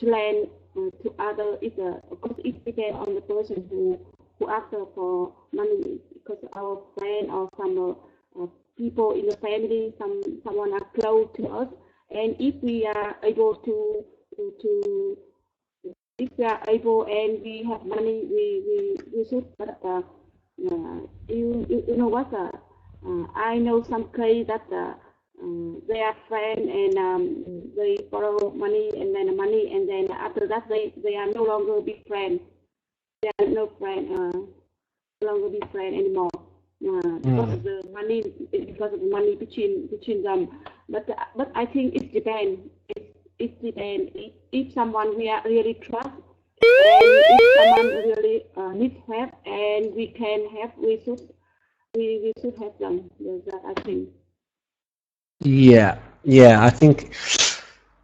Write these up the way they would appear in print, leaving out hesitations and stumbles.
lend to other. Of course it depends on the person who asks for money, because our friend or some people in the family, someone are close to us, and if we are able to if we are able and we have money, we should. But you know what? I know some case that they are friends and they borrow money and then money, and then after that they are no longer be friends. They are no friend, no longer be friend anymore. Because of Mm. the money, because of the money between them. But I think it depends. It depends. If someone we are really trust, and if someone really needs help, and we can help, we should help them. Yes, that I think. Yeah, yeah, I think,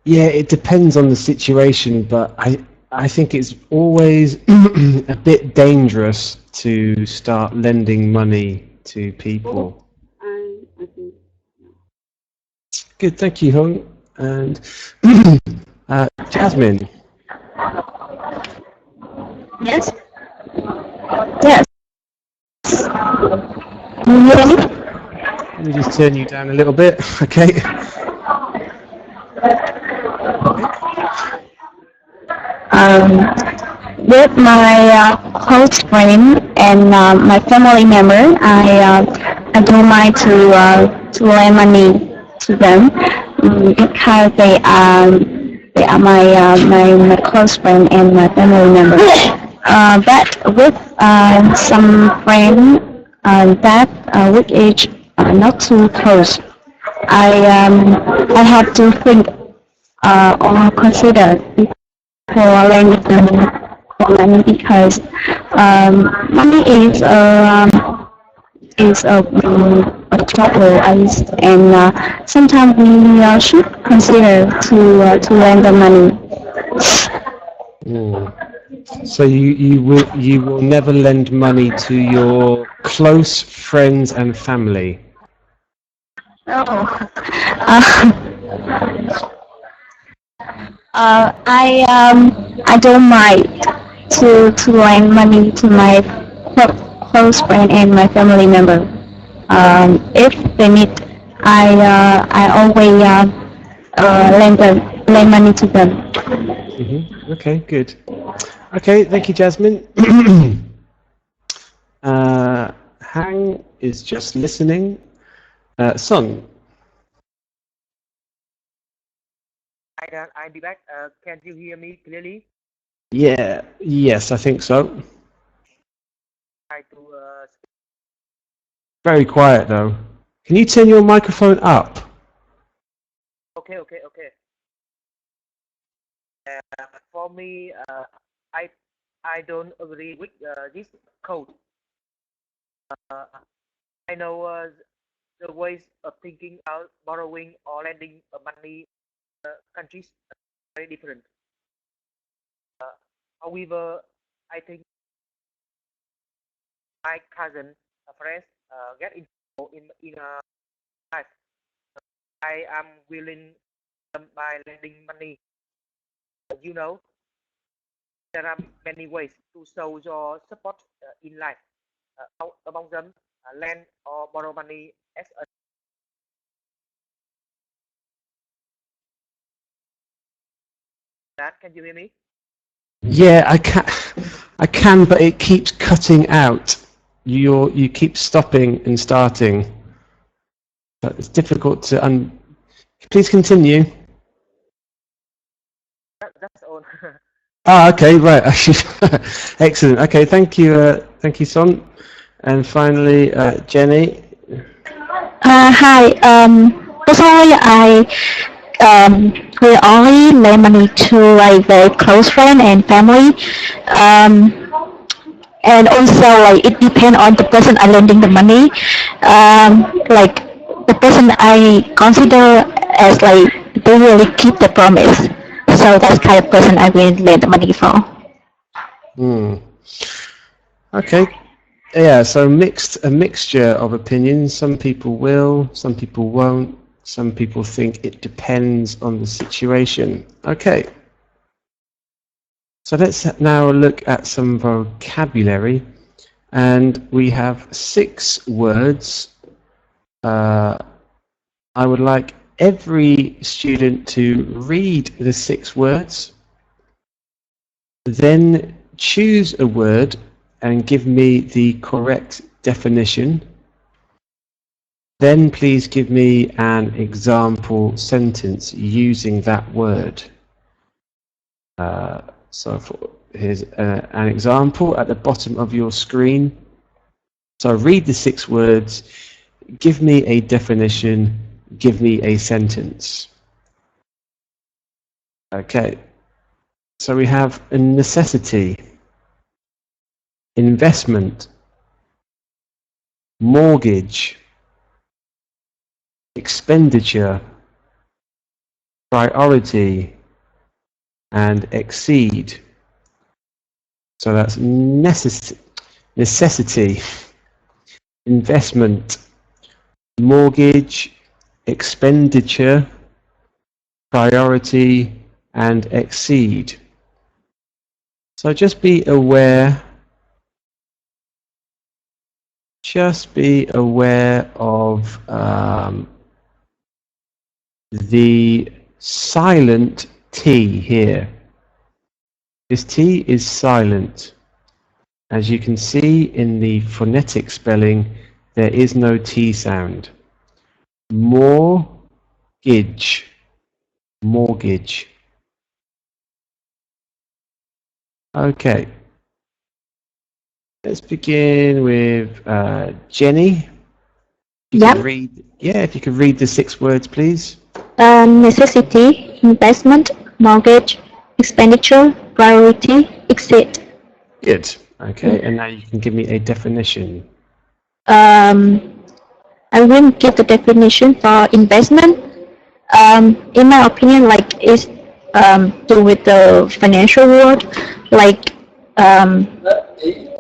yeah, it depends on the situation, but I think it's always a bit dangerous to start lending money to Oh, people. I think. Good, thank you, Hung. And Jasmine, Yes. Yes. Can you hear me? let me just turn you down a little bit, okay? Okay. Um, with my close friend and my family member, I don't mind to lend money to them, because they are my close friend and my family member. But with some friend that with age not too close, I have to think or consider for lending money, because money is a trouble, and sometimes we should consider to lend the money. Mm. So you will never lend money to your close friends and family. Oh. I don't mind to lend money to my close friend and my family member. If they need, I always lend money to them. Okay, good. Okay, thank you, Jasmine. Hang is just listening. Son. I'll be back. Can you hear me clearly? Yeah, yes, I think so. Try to Very quiet though. Can you turn your microphone up? okay. For me, I I don't agree with this code. Uh, I know the ways of thinking about borrowing or lending money countries are very different. Uh, However, I think my cousin, friends, get involved in life. I am willing by lending money. You know, there are many ways to show your support in life. Among them, lend or borrow money as a that. Can you hear me? Yeah, I can, but it keeps cutting out. You keep stopping and starting. So it's difficult to Please continue. That's all. Ah, okay, right. Excellent. Okay, thank you, Son. And finally, Jenny. Hi. Personally, I will only lend money to like very close friend and family. Um, and also like it depends on the person I lending the money. Like the person I consider as like they really keep the promise. So that's kind of person I will lend the money for. Hmm. Okay. Yeah, so a mixture of opinions. Some people will, some people won't. Some people think it depends on the situation. Okay. So let's now look at some vocabulary, and we have 6 words. I would like every student to read the 6 words, then choose a word and give me the correct definition. Then please give me an example sentence using that word. Here's an example at the bottom of your screen. So read the 6 words, give me a definition, give me a sentence. Okay, so we have a necessity, investment, mortgage, expenditure, priority, and exceed. So that's necessity, investment, mortgage, expenditure, priority, and exceed. So just be aware of the silent T here. This T is silent. As you can see in the phonetic spelling, there is no T sound. Mortgage. Mortgage. Okay. Let's begin with Jenny. Yep. If you could read the 6 words, please. Necessity, investment, mortgage, expenditure, priority, exit. Good. Okay, and now you can give me a definition. I will give the definition for investment. In my opinion, like it's do with the financial world, like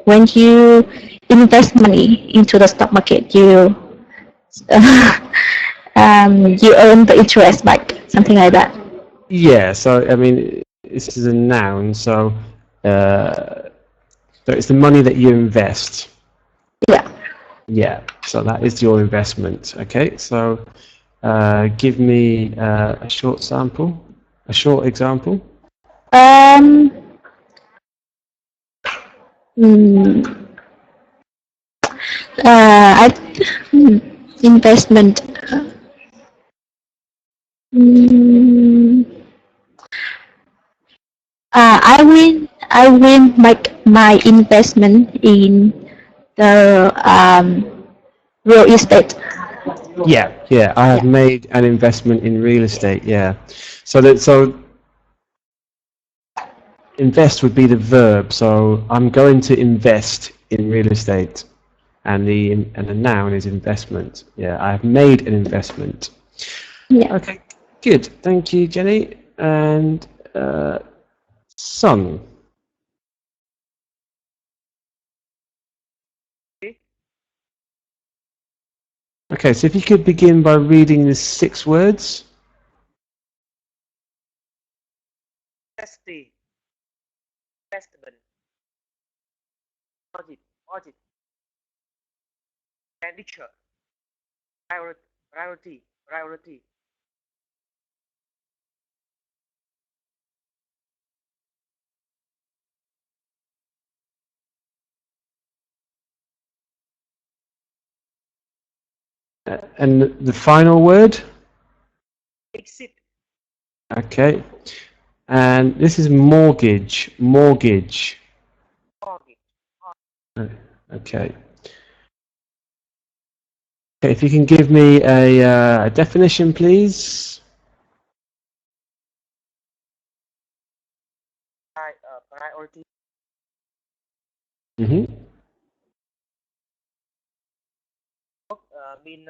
when you invest money into the stock market, you you earn the interest, like something like that. Yeah, so I mean, this is a noun, so it's the money that you invest. Yeah. Yeah, so that is your investment. Okay, so give me a short example. Investment. I will make my investment in the real estate. Yeah, I have made an investment in real estate. Yeah, so invest would be the verb. So I'm going to invest in real estate, and the noun is investment. Yeah, I have made an investment. Yeah. Okay, good. Thank you, Jenny. And Son. Okay, so if you could begin by reading the 6 words. Necessity, investment, mortgage, expenditure, priority. And the final word? Exit. Okay. And this is mortgage. Mortgage. Okay. Okay, if you can give me a definition, please. Priority. Mm-hmm. Mean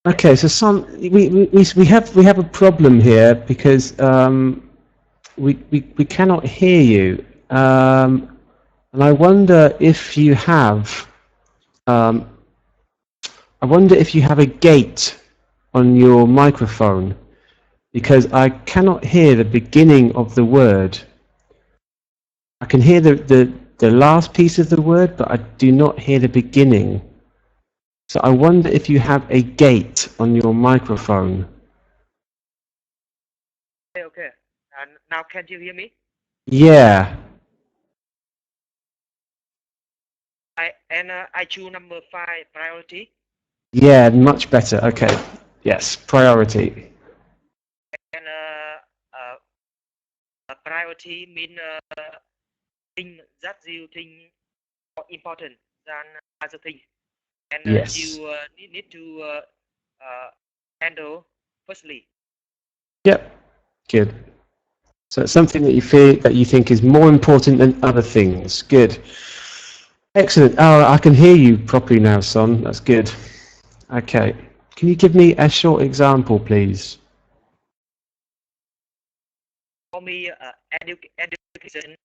Okay, so we have a problem here because we cannot hear you. And I wonder if you have I wonder if you have a gate on your microphone, because I cannot hear the beginning of the word. I can hear the last piece of the word, but I do not hear the beginning. So I wonder if you have a gate on your microphone. Okay. And now can you hear me? Yeah. I choose number 5, priority. Yeah, much better. Okay. Yes, priority. And priority mean thing that you think more important than other things, and Yes. you need to handle firstly. Yep. Good. So it's something that you think is more important than other things. Good. Excellent. Oh, I can hear you properly now, Son. That's good. Okay. Can you give me a short example, please? For me, education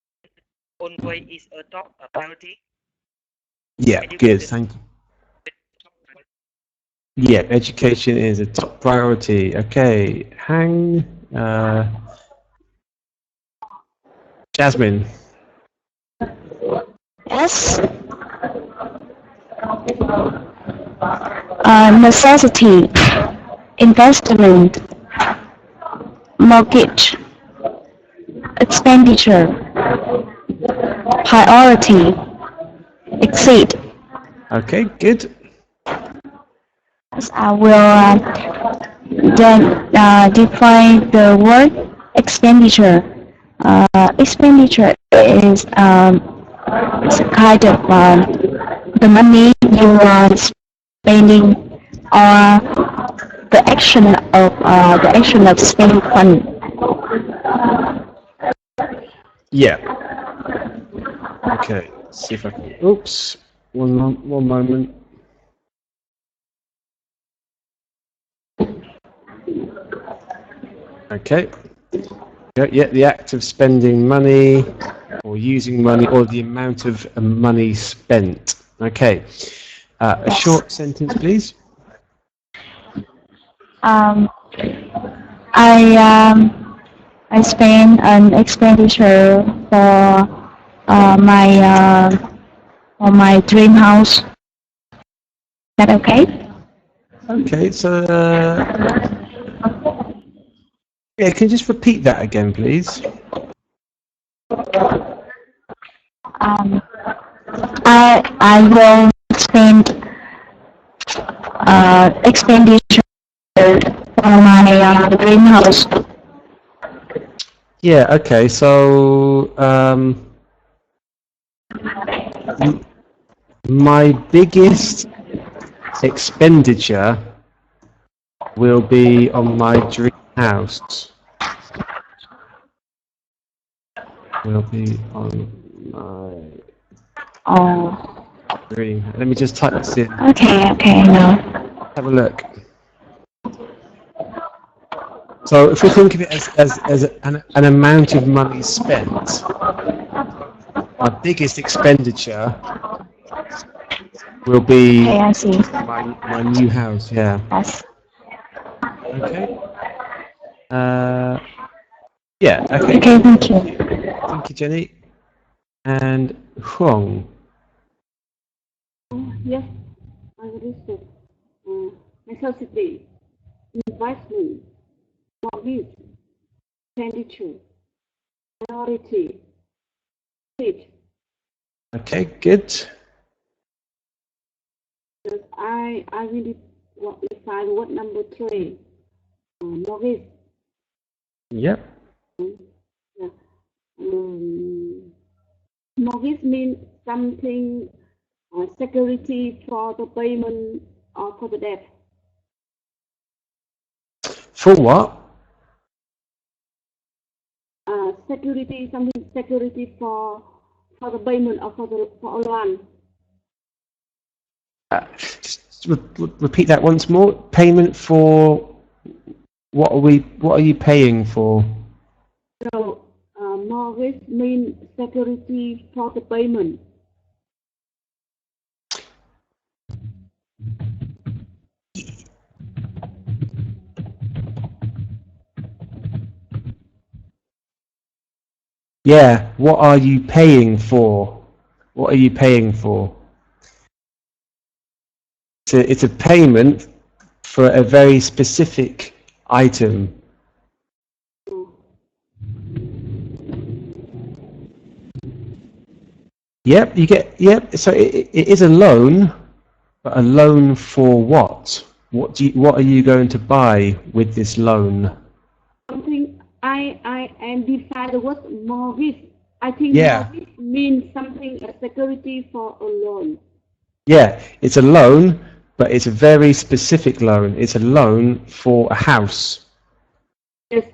always is a top priority. Yeah, good. Thank you. Yeah, education is a top priority. Okay. Jasmine. Yes. Necessity, investment, mortgage, expenditure, priority, exceed. Okay, good. I will then define the word expenditure. Expenditure is it's a kind of the money you are spending, or the action of spending fund. Yeah. Okay. Let's see if I can. Oops. One moment. Okay. Yeah, the act of spending money, or using money, or the amount of money spent. Okay. A short sentence, please. I spend an expenditure for my dream house. Is that okay? Okay, so yeah, can you just repeat that again, please? I will spend expenditure for my dream house. Yeah. Okay. So my biggest expenditure will be on my dream house. Will be on my dream. Let me just type this in. Okay, no. Have a look. So if we think of it as an amount of money spent, my biggest expenditure will be Okay, I see. my new house. Yeah. Yes. Okay. Yeah. Okay. Okay, thank you. Thank you, Jenny. And Huang. Yes, I understood. Necessity, investment, mortgage, expenditure, priority, need. Okay, good. Because I really decide what number 3, mortgage. Yep. Yeah. Mortgage means something security for the payment or for the debt. For what? Security, something security for the payment or for a loan. Just repeat that once more. Payment for what are you paying for? So mortgage means security for the payment. Yeah, what are you paying for? What are you paying for? It's a payment for a very specific item. Yep, yep, so it is a loan, but a loan for what? What are you going to buy with this loan? Something I identify the word mortgage. I think Yeah. mortgage means something a security for a loan. Yeah, it's a loan, but it's a very specific loan. It's a loan for a house. Yes.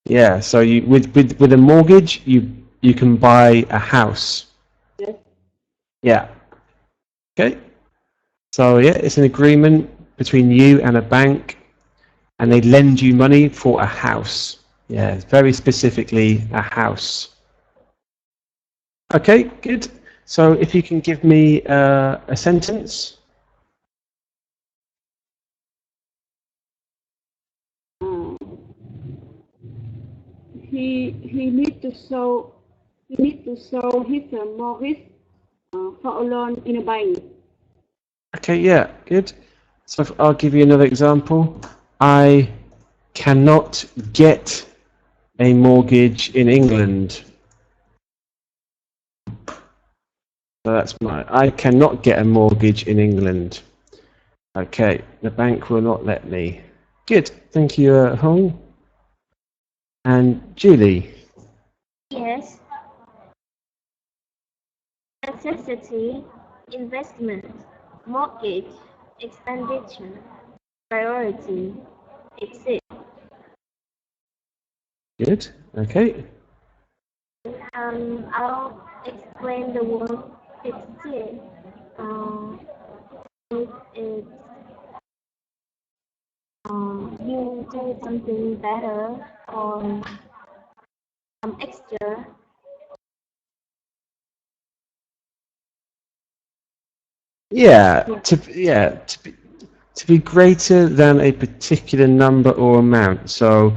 Yeah, so you with a mortgage, you can buy a house. Yes. Yeah. Okay. So yeah, it's an agreement between you and a bank, and they lend you money for a house. Yeah, it's very specifically a house. Okay, good. So if you can give me a sentence. He needs to show his mortgage for a loan in a bank. Okay, yeah, good. So I'll give you another example. I cannot get a mortgage in England. So that's I cannot get a mortgage in England. Okay, the bank will not let me. Good, thank you, Hong. And Julie. Yes. Necessity, investment, mortgage, expenditure, priority, exit. Good, okay. I'll explain the word exit. It is you do something better or some extra. Yeah, to be greater than a particular number or amount. So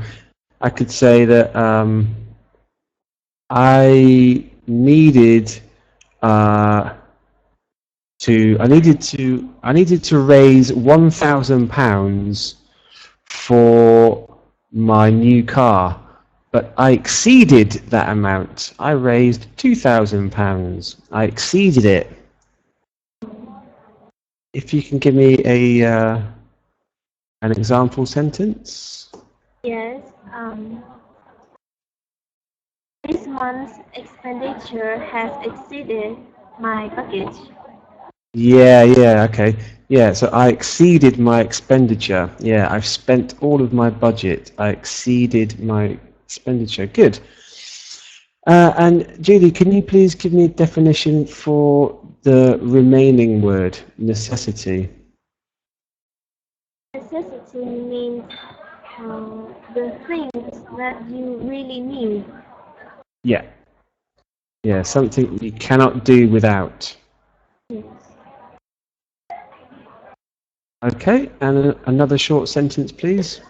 I could say that I needed to raise £1,000 for my new car, but I exceeded that amount. I raised £2,000. I exceeded it. If you can give me an example sentence. Yes. This month's expenditure has exceeded my budget. Yeah, okay. Yeah, so I exceeded my expenditure. Yeah, I've spent all of my budget. I exceeded my expenditure. Good. And Julie, can you please give me a definition for the remaining word, necessity? Necessity means the things that you really need. Yeah. Yeah, something you cannot do without. Yes. Okay, and another short sentence, please.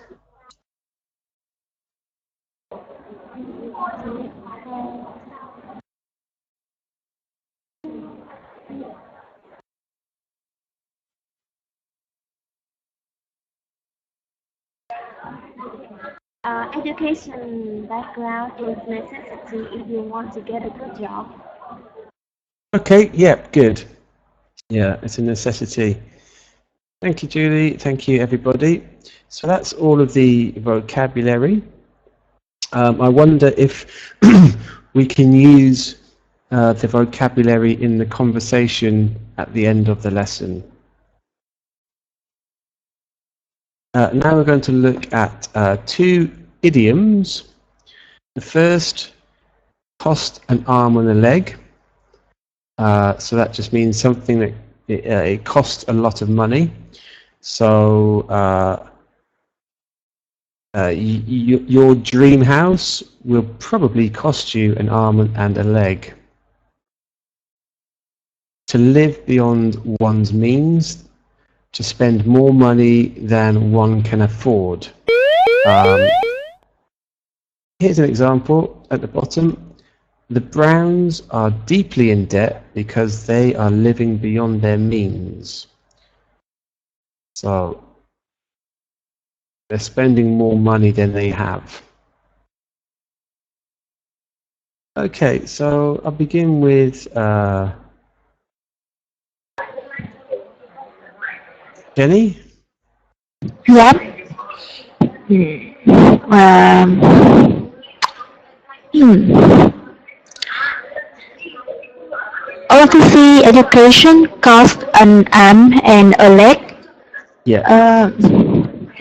Education background is necessity if you want to get a good job. Okay, yeah, good. Yeah, it's a necessity. Thank you, Julie. Thank you, everybody. So that's all of the vocabulary. I wonder if we can use the vocabulary in the conversation at the end of the lesson. Now we're going to look at two idioms. The first, cost an arm and a leg. So that just means something that it costs a lot of money. So Your dream house will probably cost you an arm and a leg. To live beyond one's means, to spend more money than one can afford. Here's an example at the bottom. The Browns are deeply in debt because they are living beyond their means. So they're spending more money than they have. Okay, so I'll begin with Jenny. Yeah. Um, hmm. Overseas education costs an arm and a leg. Yeah.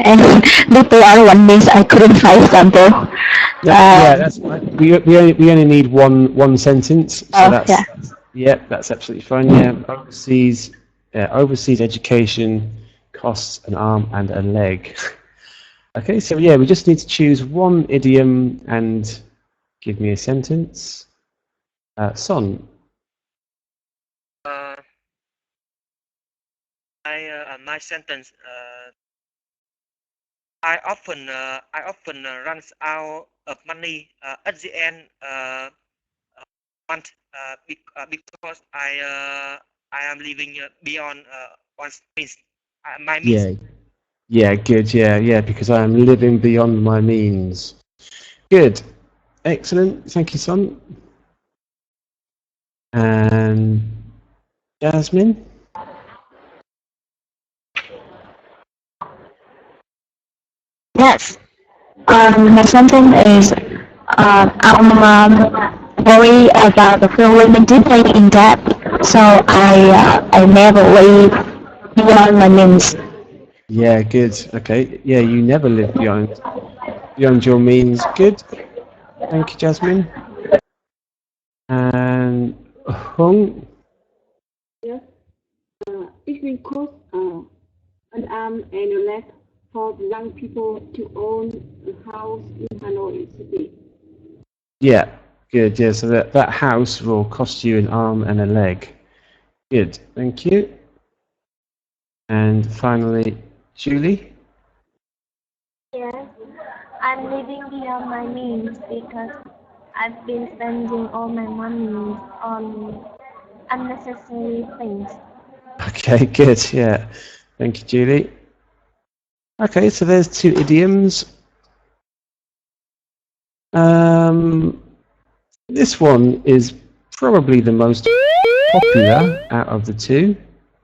And people are one means I couldn't find example. Yeah, that's fine. We only need one sentence, so that's absolutely fine. Yeah, overseas education costs an arm and a leg. Okay, so yeah, we just need to choose one idiom and give me a sentence. Son. My sentence. I often runs out of money at the end month because I am living beyond one's means. My means. Yeah, good. Yeah, because I am living beyond my means. Good. Excellent. Thank you, Son. And Jasmine? Yes. My sentence is I'm worried about the feeling deeply in debt, so I never live beyond my means. Yeah, good. Okay. Yeah, you never live beyond your means. Good. Thank you, Jasmine. And Hung? Yes. It will cost an arm and a leg for young people to own a house in Hanoi City. Yeah, good. Yeah, so that house will cost you an arm and a leg. Good. Thank you. And finally, Julie? Yes, I'm living beyond my means because I've been spending all my money on unnecessary things. Okay, good. Yeah. Thank you, Julie. Okay, so there's two idioms. This one is probably the most popular out of the two,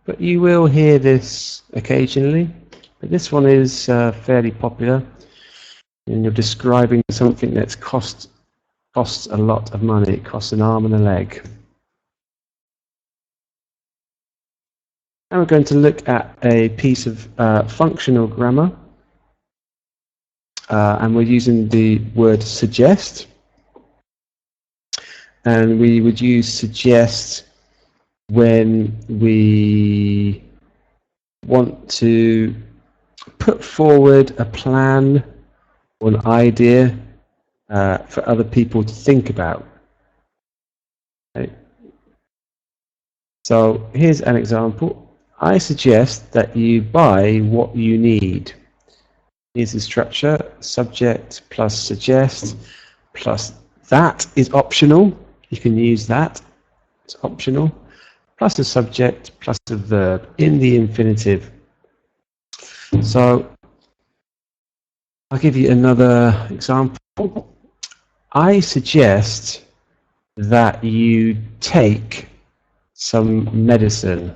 but you will hear this occasionally. But this one is fairly popular, and you're describing something that's costs a lot of money. It costs an arm and a leg. And we're going to look at a piece of functional grammar, and we're using the word suggest. And we would use suggest when we want to put forward a plan or an idea for other people to think about. Okay. So here's an example. I suggest that you buy what you need. Here's the structure: subject plus suggest plus that is optional. You can use that. It's optional. Plus a subject plus a verb in the infinitive. So I'll give you another example. I suggest that you take some medicine.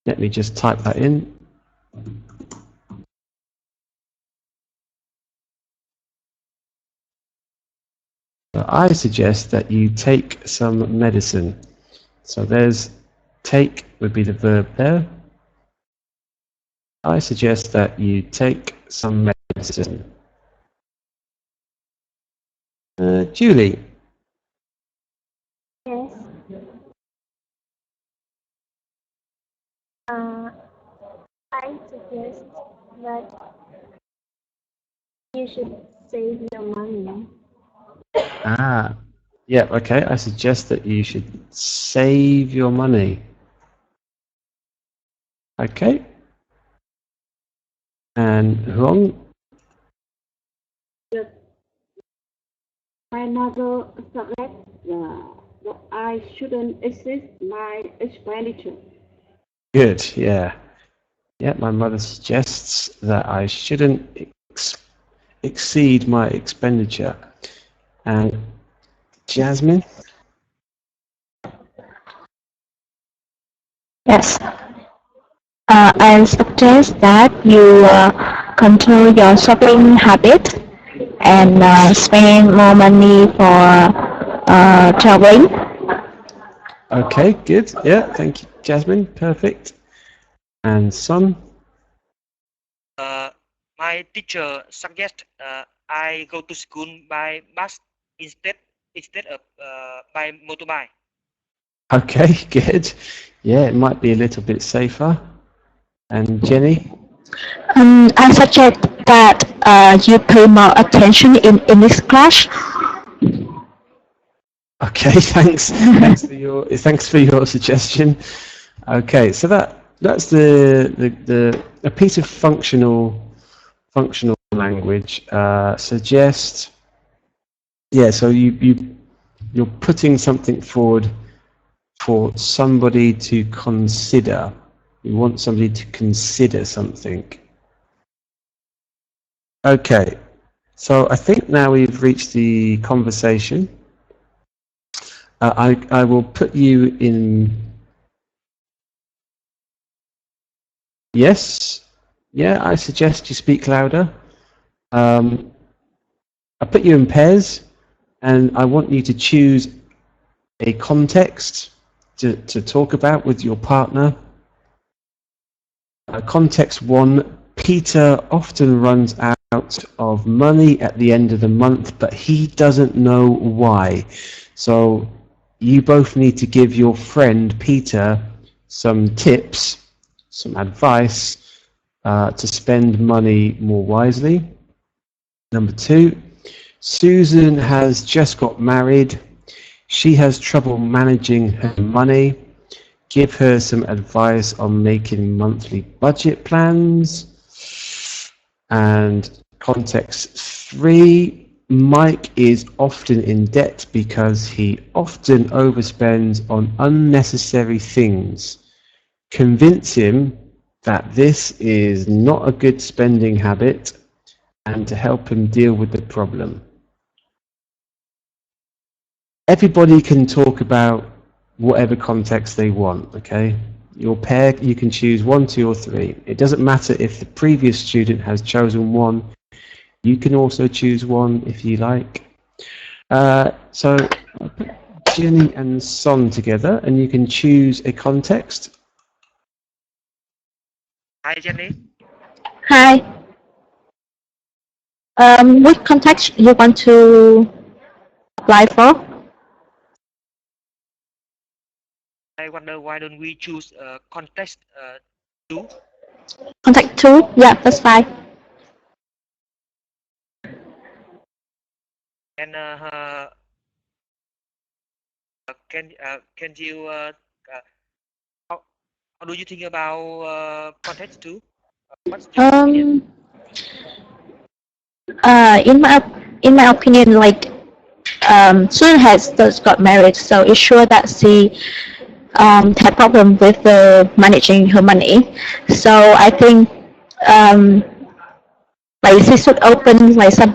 Let me just type that in. So I suggest that you take some medicine. So there's take would be the verb there. I suggest that you take some medicine. Julie. Yes. I suggest but you should save your money. Ah, yeah, okay. I suggest that you should save your money. Okay. And Huang? Yes. My mother suggests that I shouldn't exceed my expenditure. Good, yeah. Yeah, my mother suggests that I shouldn't exceed my expenditure. And Jasmine? Yes. I suggest that you control your shopping habit and spend more money for traveling. Okay, good. Yeah, thank you, Jasmine. Perfect. And Son? My teacher suggest I go to school by bus instead of by motorbike. Okay, good. Yeah, it might be a little bit safer. And Jenny? I suggest that you pay more attention in English class. Okay, thanks. Thanks for your suggestion. Okay, so that's a piece of functional language. Suggest. Yeah, so you're putting something forward for somebody to consider. You want somebody to consider something. Okay, so I think now we've reached the conversation. I will put you in. Yes, yeah, I suggest you speak louder. I put you in pairs, and I want you to choose a context to talk about with your partner. Context 1, Peter often runs out of money at the end of the month, but he doesn't know why. So you both need to give your friend Peter some tips, some advice to spend money more wisely. Number 2, Susan has just got married. She has trouble managing her money. Give her some advice on making monthly budget plans. And context 3, Mike is often in debt because he often overspends on unnecessary things. Convince him that this is not a good spending habit and to help him deal with the problem. Everybody can talk about whatever context they want, okay? Your pair, you can choose 1, 2, or 3. It doesn't matter if the previous student has chosen 1. You can also choose 1 if you like. So I'll put Jenny and Son together, and you can choose a context. Hi, Jenny. Hi. Which context you want to apply for? I wonder why don't we choose context 2? Context 2? Yeah, that's fine. And can you how do you think about context 2? What's your opinion? In my opinion, like Susan has just got married, so it's sure that she had problem with managing her money. So I think like she should open like some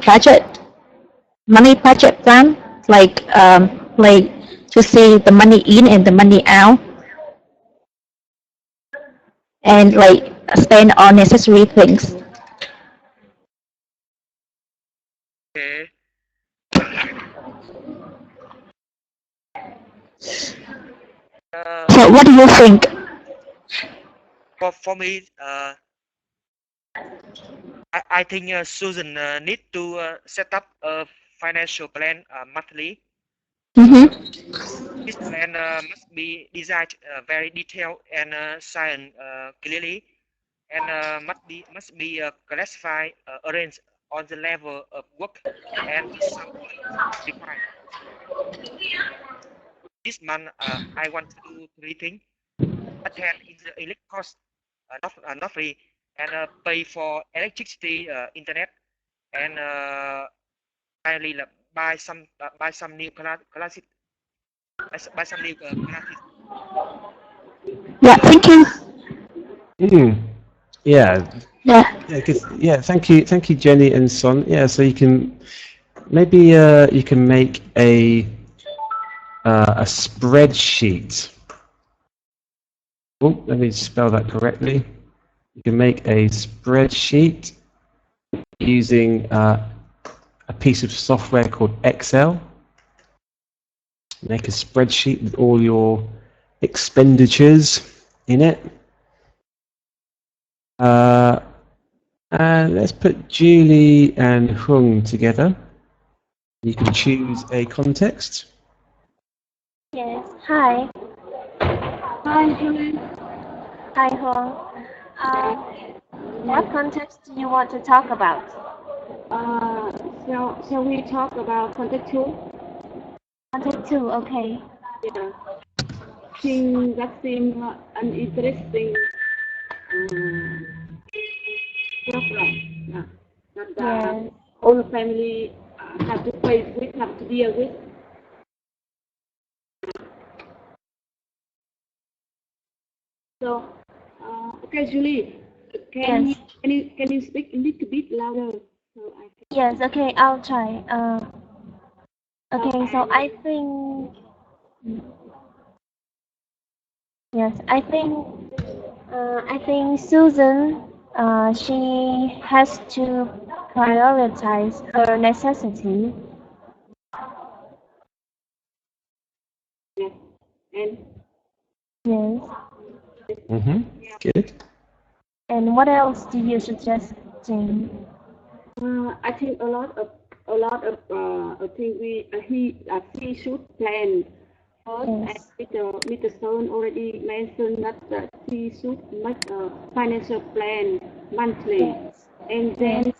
money budget plan, like to see the money in and the money out, and like spend on necessary things. Okay. So what do you think? For me, I think Susan need to set up a financial plan monthly. This plan must be designed very detailed and signed clearly, and must be classified, arranged on the level of work and some required. This month, I want to do 3 things: attend in the elite course, not free, and pay for electricity, internet, and finally buy some new classes. Buy some new classes. Yeah, thank you. Yeah. Yeah. Yeah, thank you, Jenny and Son. Yeah, so you can maybe you can make a spreadsheet. Oh, let me spell that correctly. You can make a spreadsheet using a piece of software called Excel. Make a spreadsheet with all your expenditures in it. And let's put Julie and Hung together. You can choose a context. Yes. Hi. Hi, Julie. Hi, Hong. What context do you want to talk about? Shall we talk about contact two? Context 2, okay. Yeah. I think that seems an interesting problem. Yeah. That Yes. all the family have to face with, have to deal with. So, okay, Julie, can Yes. you speak a little bit louder? So I can... Yes, okay, I'll try. Okay, so I think, yes, I think Susan, she has to prioritize her necessity. Yes. And Yes. Good. And what else do you suggest, Jane? I think a lot of things he should plan first. Yes. And Mr. Stone already mentioned that he should make a financial plan monthly, Yes. and then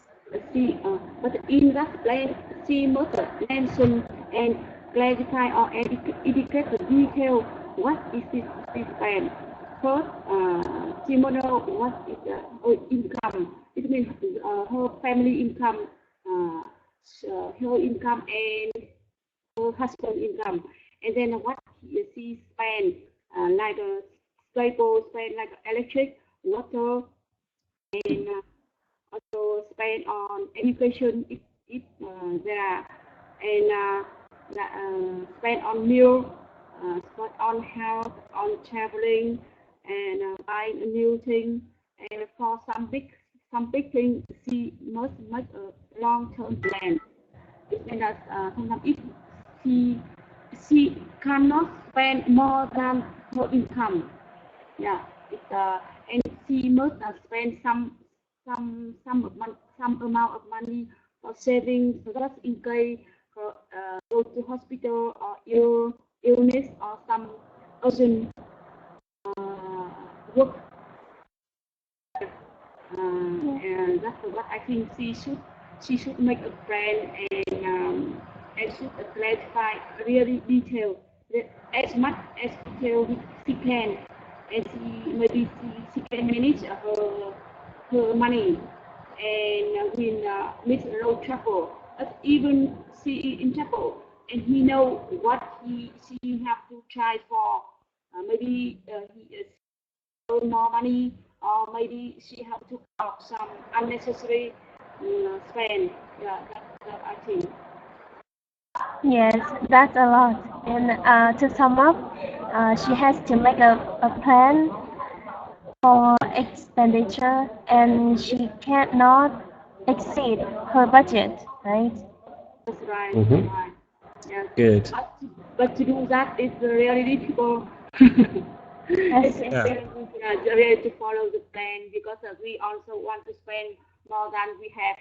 see. But in that plan, she must mention and clarify or indicate the detail. What is this plan? First, she must know what is her income. It means her family income, her income, and her husband income. And then what she spend, like a staple spend like electric, water, and also spend on education if there are, and spend on meal, spend on health, on traveling, and buying a new thing. And for some big thing, she must make a long-term plan. It means that sometimes if she cannot spend more than her income, yeah, and she must spend some amount of money for saving, just in case go to hospital or illness or some urgent work. And that's what I think she should make a plan, and should clarify really detail, as much as detail she can, and she can manage her money, and will miss no trouble. But even she is in trouble, and he know what she have to try for. Maybe he is earn more money, or maybe she have to cut off some unnecessary spend. Yeah, that's I think. Yes, that's a lot. And to sum up, she has to make a plan for expenditure, and she cannot exceed her budget, right? That's right. Mhm. Right. Yeah. Good. But to do that is really difficult. Yes. It's really to follow the plan, because we also want to spend more than we have.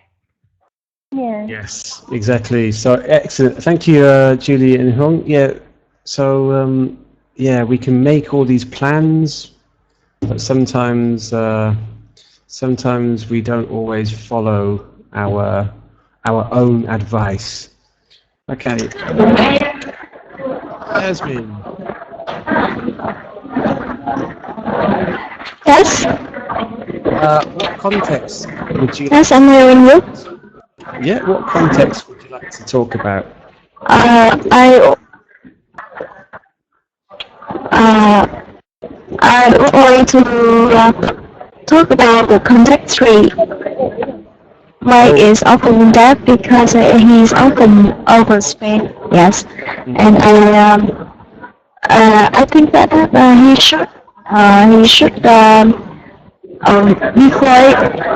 Yes. Yes, exactly. So excellent. Thank you, Julie and Hong. Yeah. So yeah, we can make all these plans, but sometimes sometimes we don't always follow our own advice. Okay. Jasmine. Yes. What context would you? Yes, I'm hearing you. Yeah. What context would you like to talk about? I would like to talk about the context tree. Mike is often dead because he's often overspent. Yes, and I think that he should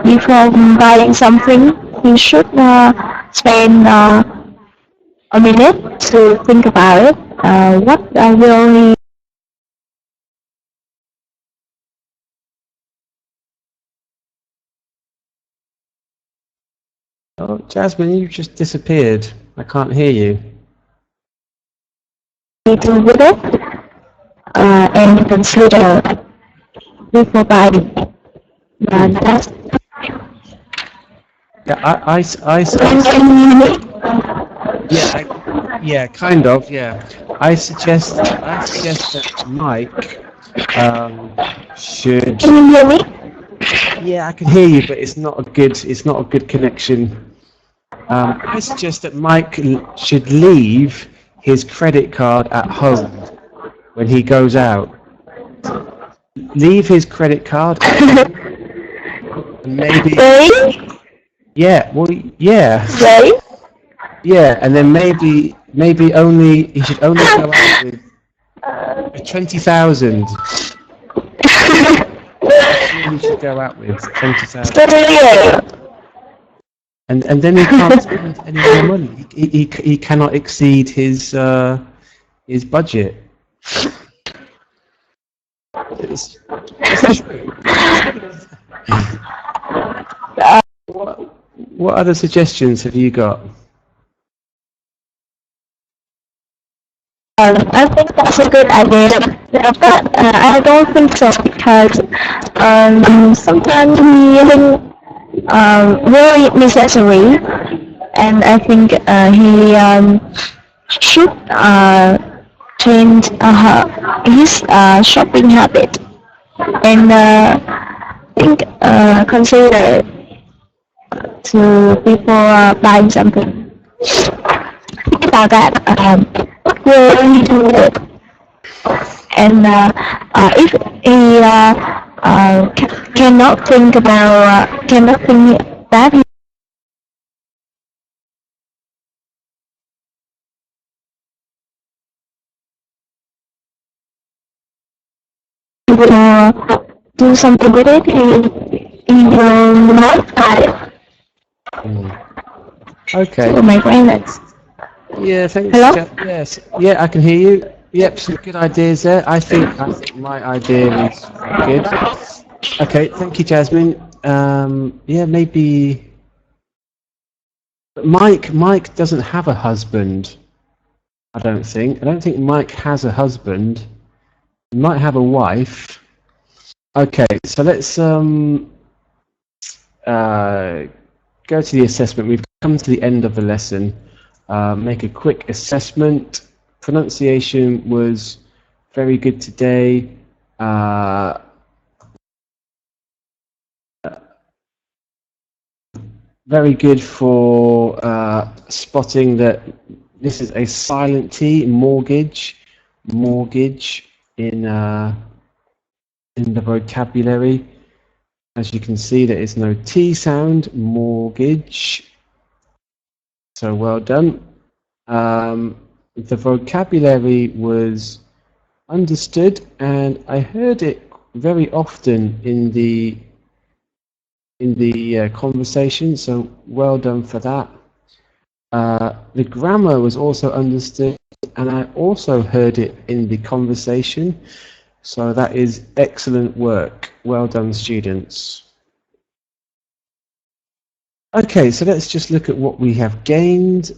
before buying something, he should spend a minute to think about it. What will he? Oh, Jasmine, you just disappeared. I can't hear you. Do with it and consider before buying. That's Yeah, yeah, kind of, yeah. I suggest that Mike should. Can you hear me? Yeah, I can hear you, but it's not a good connection. I suggest that Mike should leave his credit card at home when he goes out. Leave his credit card at home, and maybe. Really? Yeah, well, yeah. Really? Yeah, and then maybe he should only go out with 20,000. He should go out with 20,000. And then he can't spend any more money. He cannot exceed his budget. It's true. What other suggestions have you got? I think that's a good idea, but I don't think so because sometimes we think really necessary, and I think he should change his shopping habit and consider to before buying something. Think about that. What will he do with it? And if he cannot think that he will do something with it, he will not buy it. Okay. So my friend, that's Yeah, thanks. Hello? Yes. Yeah, I can hear you. Yep, some good ideas there. I think my idea is good. Okay, thank you, Jasmine. Yeah, maybe. But Mike doesn't have a husband. I don't think. Mike has a husband. He might have a wife. Okay, so let's go to the assessment. We've come to the end of the lesson. Make a quick assessment. Pronunciation was very good today. Very good for spotting that this is a silent T, mortgage in the vocabulary. As you can see, there is no T sound, mortgage. So well done. The vocabulary was understood, and I heard it very often in the conversation. So well done for that. The grammar was also understood, and I also heard it in the conversation. So that is excellent work. Well done, students. Okay, so let's just look at what we have gained.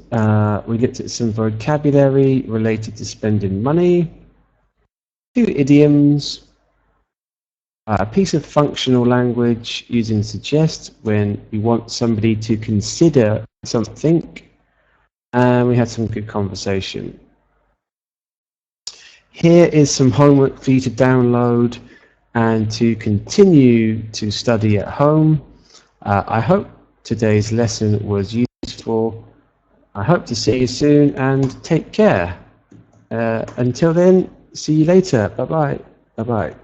We looked at some vocabulary related to spending money, 2 idioms, A piece of functional language using suggest when we want somebody to consider something, and we had some good conversation. Here is some homework for you to download and to continue to study at home. I hope today's lesson was useful. I hope to see you soon, and take care. Until then, see you later. Bye-bye. Bye-bye.